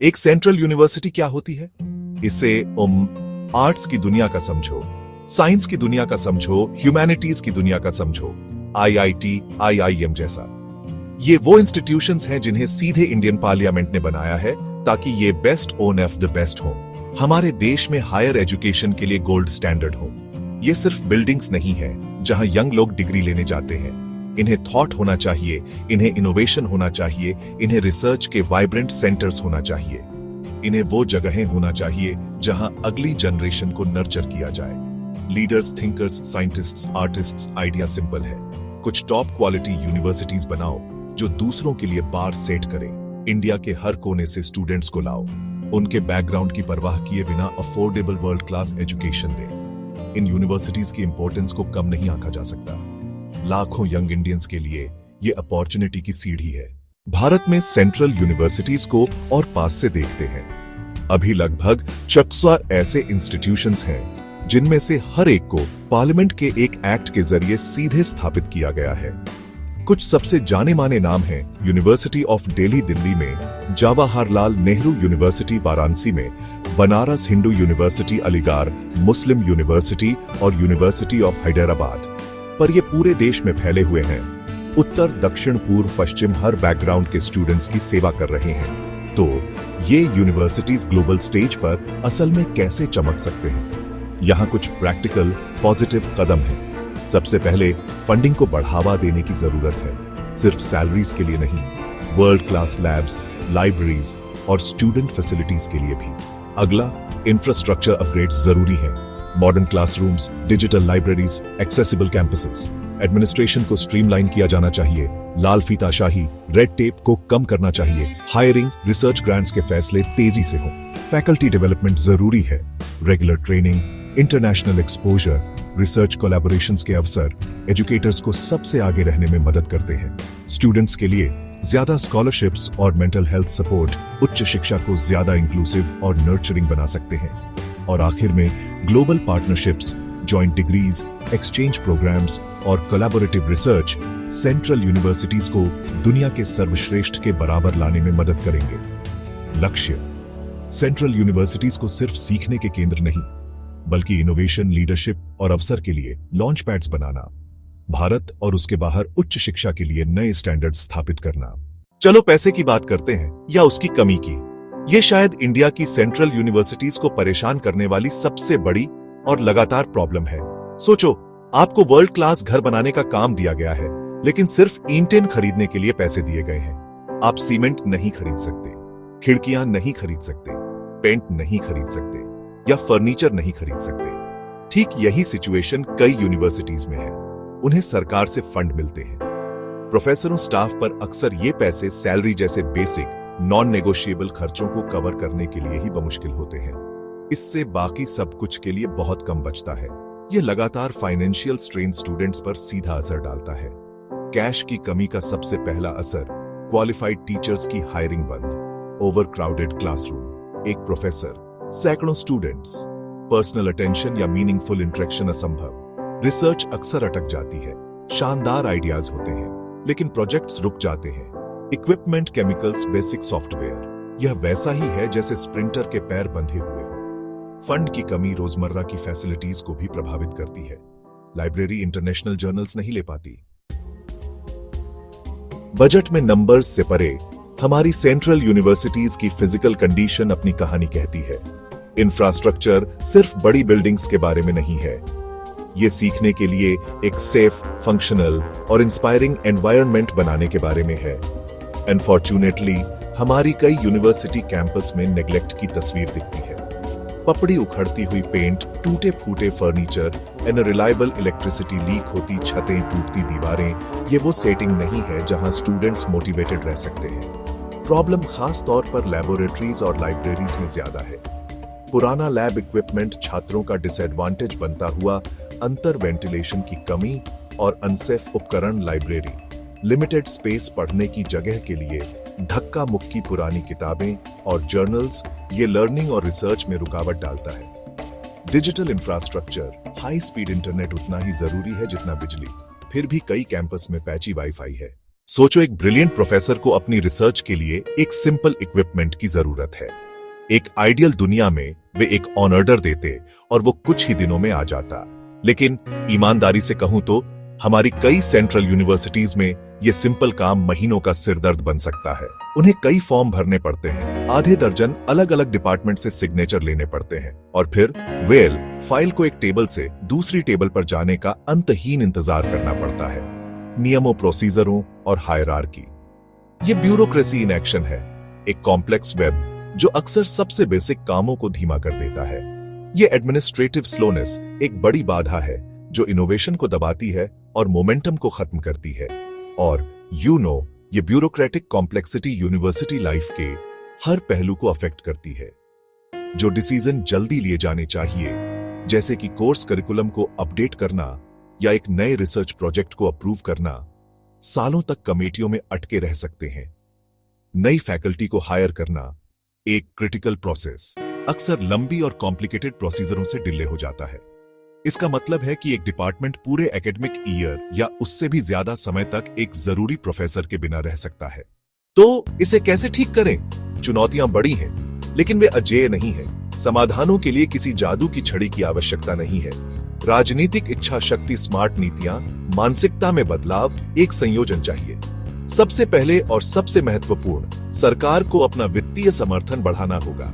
एक central university क्या होती है? इसे आर्ट्स की दुनिया का समझो, साइंस की दुनिया का समझो, ह्यूमैनिटीज की दुनिया का समझो, आईआईटी, आईआईएम जैसा। ये वो इंस्टीट्यूशंस हैं जिन्हें सीधे इंडियन पार्लियामेंट ने बनाया है ताकि ये बेस्ट ऑफ द बेस्ट हो, हमारे देश में हायर एजुकेशन के लिए गोल्ड स्टैंडर्ड हो। ये सिर्फ बिल्डिंग्स नहीं है जहां यंग लोग डिग्री लेने जाते हैं। इन्हें थॉट होना चाहिए, इन्हें इनोवेशन होना चाहिए, इन्हें रिसर्च के वाइब्रेंट सेंटर्स होना चाहिए। इन्हें वो जगहें होना चाहिए जहां अगली जनरेशन को नर्चर किया जाए। Leaders, thinkers, scientists, artists, idea simple है। कुछ टॉप क्वालिटी यूनिवर्सिटीज बनाओ जो दूसरों के लिए बार सेट करें। इंडिया के हर कोने से स्टूडेंट्स को लाओ, उनके बैकग्राउंड की परवाह किए बिना अफोर्डेबल वर्ल्ड क्लास एजुकेशन दें। इन यूनिवर्सिटीज की इंपॉर्टेंस को कम नहीं आंका जा सकता। लाखों यंग इंडियंस के लिए ये अपॉर्चुनिटी की सीढ़ी है। भारत में सेंट्रल यूनिवर्सिटीज को और पास से देखते हैं। अभी लगभग 66 ऐसे इंस्टीट्यूशंस हैं जिनमें से हर एक को पार्लियामेंट के एक एक्ट के जरिए सीधे स्थापित किया गया है। कुछ सबसे जाने माने नाम हैं यूनिवर्सिटी ऑफ दिल्ली दिल्ली में, जवाहरलाल नेहरू यूनिवर्सिटी वाराणसी में, बनारस हिंदू यूनिवर्सिटी अलीगढ़, मुस्लिम यूनिवर्सिटी और यूनिवर्सिटी ऑफ हैदराबाद। पर ये पूरे देश में फैले हुए हैं। उत्तर, दक्षिण, पूर्व, पश्चिम हर बैकग्राउंड के स्टूडेंट्स की सेवा कर रहे हैं। तो ये यूनिवर्सिटीज ग्लोबल स्टेज पर असल में कैसे चमक सकते हैं? यहाँ कुछ प्रैक्टिकल पॉजिटिव कदम हैं। सबसे पहले फंडिंग को बढ़ावा देने की जरूरत है, सिर्फ सैलरीज के लिए नहीं, वर्ल्ड क्लास लैब्स, लाइब्रेरीज और स्टूडेंट फैसिलिटीज के लिए भी। अगला, इंफ्रास्ट्रक्चर अपग्रेड्स जरूरी है। Modern classrooms, digital libraries, accessible campuses. Administration को स्ट्रीमलाइन किया जाना चाहिए, लाल फीताशाही, रेड टेप को कम करना चाहिए। हायरिंग, रिसर्च ग्रांट्स के फैसले तेजी से हों। फैकल्टी डेवलपमेंट जरूरी है। Regular training, international exposure, research collaborations के अवसर एजुकेटर्स को सबसे आगे रहने में मदद करते हैं। स्टूडेंट्स के लिए ज्यादा स्कॉलरशिप्स और मेंटल हेल्थ सपोर्ट उच्च शिक्षा को ज्यादा इंक्लूसिव और नर्चरिंग बना सकते हैं। और आखिर में global partnerships, joint degrees, exchange programmes और कोलैबोरेटिव रिसर्च सेंट्रल यूनिवर्सिटीज को दुनिया के सर्वश्रेष्ठ के बराबर लाने में मदद करेंगे। लक्ष्य, सेंट्रल यूनिवर्सिटीज को सिर्फ सीखने के केंद्र नहीं, बल्कि इनोवेशन, लीडरशिप और अवसर के लिए लॉन्च पैड्स बनाना। भारत और उसके बाहर उच्च शिक्षा के लिए नए स्टैंडर्ड स्थापित करना। चलो पैसे की बात करते हैं या उसकी कमी की। ये शायद इंडिया की सेंट्रल यूनिवर्सिटीज को परेशान करने वाली सबसे बड़ी और लगातार प्रॉब्लम है। सोचो, आपको वर्ल्ड क्लास घर बनाने का काम दिया गया है, लेकिन सिर्फ ईंटें खरीदने के लिए पैसे दिए गए हैं। आप सीमेंट नहीं खरीद सकते, खिड़कियां नहीं खरीद सकते, पेंट नहीं खरीद सकते या फर्नीचर नहीं खरीद सकते। ठीक यही सिचुएशन कई यूनिवर्सिटीज में है। उन्हें सरकार से फंड मिलते हैं। प्रोफेसरों, स्टाफ पर अक्सर ये पैसे सैलरी जैसे बेसिक नॉन नेगोशिएबल खर्चों को कवर करने के लिए ही बमुश्किल होते हैं। इससे बाकी सब कुछ के लिए बहुत कम बचता है। यह लगातार फाइनेंशियल स्ट्रेन स्टूडेंट्स पर सीधा असर डालता है। कैश की कमी का सबसे पहला असर, क्वालिफाइड टीचर्स की हायरिंग बंद, ओवरक्राउडेड क्लासरूम, एक प्रोफेसर, सैकड़ों स्टूडेंट्स, पर्सनल अटेंशन या मीनिंगफुल इंटरेक्शन असंभव। रिसर्च अक्सर अटक जाती है। शानदार आइडियाज होते हैं, लेकिन प्रोजेक्ट्स रुक जाते हैं। इक्विपमेंट, केमिकल्स, बेसिक सॉफ्टवेयर, यह वैसा ही है जैसे स्प्रिंटर के पैर बंधे हुए हो। फंड की कमी रोजमर्रा की फैसिलिटीज को भी प्रभावित करती है। लाइब्रेरी इंटरनेशनल जर्नल्स नहीं ले पाती। बजट में नंबर्स से परे हमारी सेंट्रल यूनिवर्सिटीज की फिजिकल कंडीशन अपनी कहानी कहती है। इंफ्रास्ट्रक्चर सिर्फ बड़ी बिल्डिंग्स के बारे में नहीं है। ये सीखने के लिए एक सेफ, फंक्शनल और इंस्पायरिंग एनवायरनमेंट बनाने के बारे में है। अनफॉर्चुनेटली हमारी कई यूनिवर्सिटी कैंपस में नेग्लेक्ट की तस्वीर दिखती है। पपड़ी उखड़ती हुई पेंट, टूटे फूटे फर्नीचर, अनरिलायबल इलेक्ट्रिसिटी, लीक होती छतें, टूटती दीवारें, ये वो सेटिंग नहीं है जहां स्टूडेंट्स मोटिवेटेड रह सकते हैं। प्रॉब्लम खास तौर पर लैबोरेटरीज और लाइब्रेरीज में ज्यादा है। पुराना लैब इक्विपमेंट छात्रों का डिसएडवांटेज बनता हुआ, अंतर वेंटिलेशन की कमी और अनसेफ उपकरण, लाइब्रेरी लिमिटेड स्पेस, पढ़ने की जगह के लिए धक्का मुक्की पुरानी किताबें और जर्नल्स, ये लर्निंग और रिसर्च में रुकावट डालता है। Digital infrastructure, high speed internet उतना ही जरूरी है जितना बिजली। फिर भी कई कैंपस में पैची वाईफाई है, सोचो, एक ब्रिलियंट प्रोफेसर को अपनी रिसर्च के लिए एक सिंपल इक्विपमेंट की जरूरत है। एक आइडियल दुनिया में वे एक ऑन ऑर्डर देते और वो कुछ ही दिनों में आ जाता। लेकिन ईमानदारी से कहूं तो हमारी कई सेंट्रल यूनिवर्सिटीज में ये सिंपल काम महीनों का सिरदर्द बन सकता है। उन्हें कई फॉर्म भरने पड़ते हैं, आधे दर्जन अलग अलग डिपार्टमेंट से सिग्नेचर लेने पड़ते हैं, और फिर फाइल को एक टेबल से दूसरी टेबल पर जाने का अंतहीन इंतजार करना पड़ता है। नियमों, प्रोसीजरों और हायरार्की, ये ब्यूरोक्रेसी इन एक्शन है। एक कॉम्प्लेक्स वेब जो अक्सर सबसे बेसिक कामों को धीमा कर देता है। ये एडमिनिस्ट्रेटिव स्लोनेस एक बड़ी बाधा है जो इनोवेशन को दबाती है और मोमेंटम को खत्म करती है। और ये ब्यूरोक्रेटिक कॉम्प्लेक्सिटी यूनिवर्सिटी लाइफ के हर पहलू को अफेक्ट करती है। जो डिसीजन जल्दी लिए जाने चाहिए, जैसे कि कोर्स करिकुलम को अपडेट करना या एक नए रिसर्च प्रोजेक्ट को अप्रूव करना, सालों तक कमेटियों में अटके रह सकते हैं। नई फैकल्टी को हायर करना, एक क्रिटिकल प्रोसेस, अक्सर लंबी और कॉम्प्लिकेटेड प्रोसीजरों से डिले हो जाता है। इसका मतलब है कि एक डिपार्टमेंट पूरे एकेडमिक ईयर या उससे भी ज्यादा समय तक एक जरूरी प्रोफेसर के बिना रह सकता है। तो इसे कैसे ठीक करें? चुनौतियां बड़ी हैं, लेकिन वे अजेय नहीं हैं। समाधानों के लिए किसी जादू की छड़ी की आवश्यकता नहीं है। राजनीतिक इच्छा शक्ति, स्मार्ट नीतियां, मानसिकता में बदलाव, एक संयोजन चाहिए। सबसे पहले और सबसे महत्वपूर्ण, सरकार को अपना वित्तीय समर्थन बढ़ाना होगा।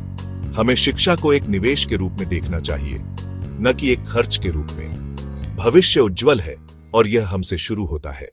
हमें शिक्षा को एक निवेश के रूप में देखना चाहिए, न कि एक खर्च के रूप में। भविष्य उज्जवल है और यह हमसे शुरू होता है।